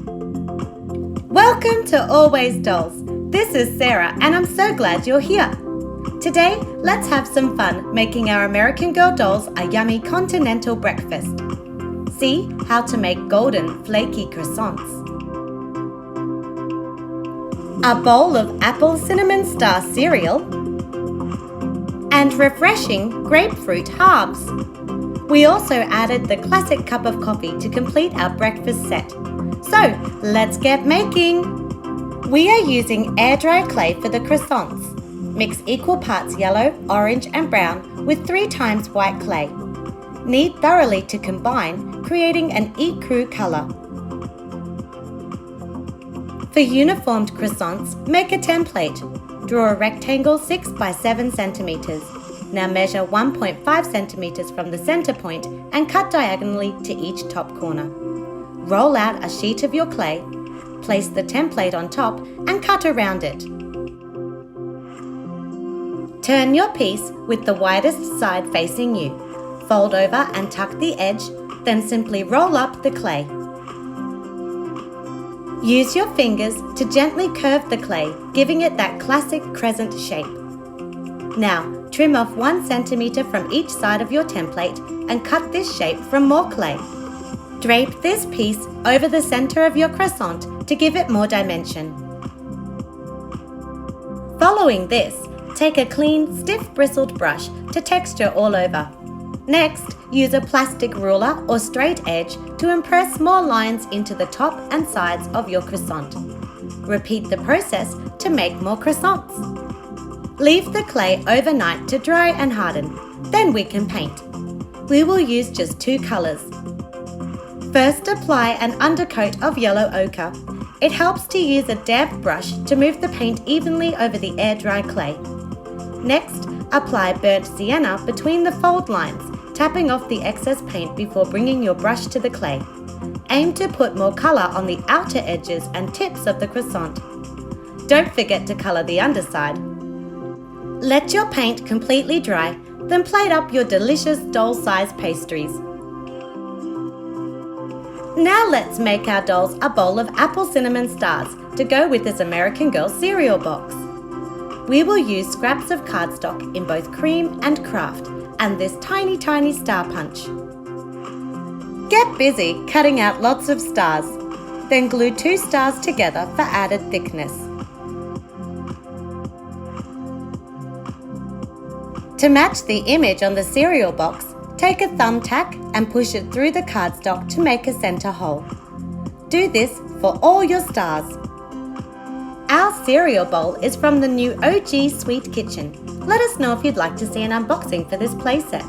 Welcome to Always Dolls. This is Sarah and I'm so glad you're here. Today, let's have some fun making our American Girl dolls a yummy continental breakfast. See how to make golden flaky croissants. A bowl of apple cinnamon star cereal and refreshing grapefruit halves. We also added the classic cup of coffee to complete our breakfast set. So, let's get making! We are using air-dry clay for the croissants. Mix equal parts yellow, orange and brown with 3 times white clay. Knead thoroughly to combine, creating an ecru colour. For uniformed croissants, make a template. Draw a rectangle 6 by 7 centimetres. Now measure 1.5 centimetres from the centre point and cut diagonally to each top corner. Roll out a sheet of your clay, place the template on top and cut around it. Turn your piece with the widest side facing you. Fold over and tuck the edge, then simply roll up the clay. Use your fingers to gently curve the clay, giving it that classic crescent shape. Now, trim off 1 centimetre from each side of your template and cut this shape from more clay. Drape this piece over the centre of your croissant to give it more dimension. Following this, take a clean, stiff bristled brush to texture all over. Next, use a plastic ruler or straight edge to impress small lines into the top and sides of your croissant. Repeat the process to make more croissants. Leave the clay overnight to dry and harden, then we can paint. We will use just 2 colours. First, apply an undercoat of yellow ochre. It helps to use a damp brush to move the paint evenly over the air-dry clay. Next, apply burnt sienna between the fold lines, tapping off the excess paint before bringing your brush to the clay. Aim to put more colour on the outer edges and tips of the croissant. Don't forget to colour the underside. Let your paint completely dry, then plate up your delicious doll-sized pastries. Now let's make our dolls a bowl of apple cinnamon stars to go with this American Girl cereal box. We will use scraps of cardstock in both cream and craft and this tiny star punch. Get busy cutting out lots of stars. Then glue 2 stars together for added thickness. To match the image on the cereal box, take a thumbtack and push it through the cardstock to make a centre hole. Do this for all your stars. Our cereal bowl is from the new OG Sweet Kitchen. Let us know if you'd like to see an unboxing for this playset.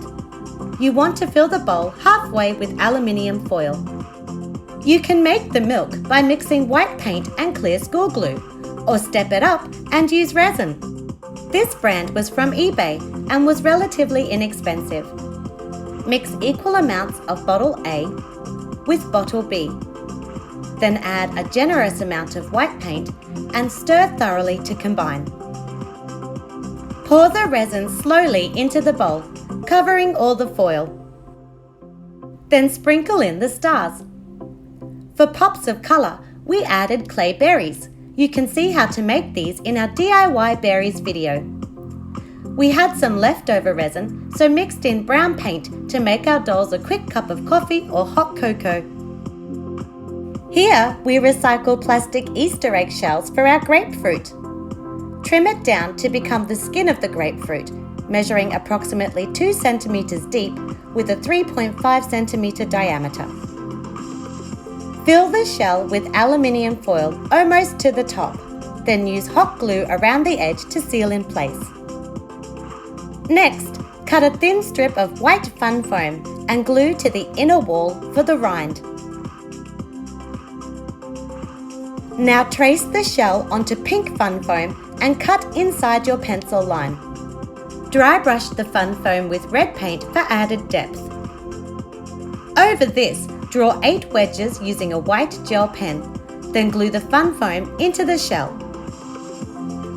You want to fill the bowl halfway with aluminium foil. You can make the milk by mixing white paint and clear school glue, or step it up and use resin. This brand was from eBay and was relatively inexpensive. Mix equal amounts of bottle A with bottle B. Then add a generous amount of white paint and stir thoroughly to combine. Pour the resin slowly into the bowl, covering all the foil. Then sprinkle in the stars. For pops of colour, we added clay berries. You can see how to make these in our DIY berries video. We had some leftover resin, so mixed in brown paint to make our dolls a quick cup of coffee or hot cocoa. Here, we recycle plastic Easter egg shells for our grapefruit. Trim it down to become the skin of the grapefruit, measuring approximately 2 centimetres deep with a 3.5 centimetre diameter. Fill the shell with aluminium foil almost to the top, then use hot glue around the edge to seal in place. Next, cut a thin strip of white fun foam and glue to the inner wall for the rind. Now trace the shell onto pink fun foam and cut inside your pencil line. Dry brush the fun foam with red paint for added depth. Over this, draw 8 wedges using a white gel pen, then glue the fun foam into the shell.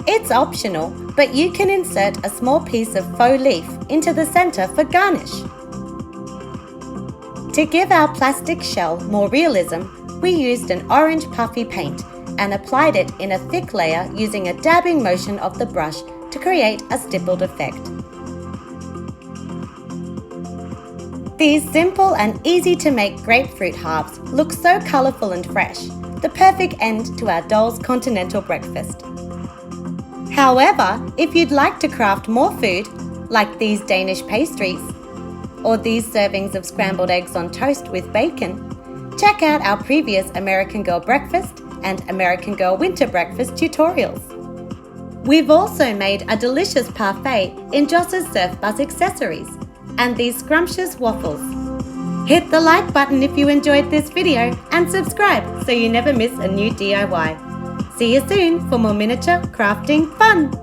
It's optional, but you can insert a small piece of faux leaf into the centre for garnish. To give our plastic shell more realism, we used an orange puffy paint and applied it in a thick layer using a dabbing motion of the brush to create a stippled effect. These simple and easy to make grapefruit halves look so colourful and fresh, the perfect end to our doll's continental breakfast. However, if you'd like to craft more food, like these Danish pastries, or these servings of scrambled eggs on toast with bacon, check out our previous American Girl Breakfast and American Girl Winter Breakfast tutorials. We've also made a delicious parfait in Joss's Surf Buzz accessories and these scrumptious waffles. Hit the like button if you enjoyed this video and subscribe so you never miss a new DIY. See you soon for more miniature crafting fun!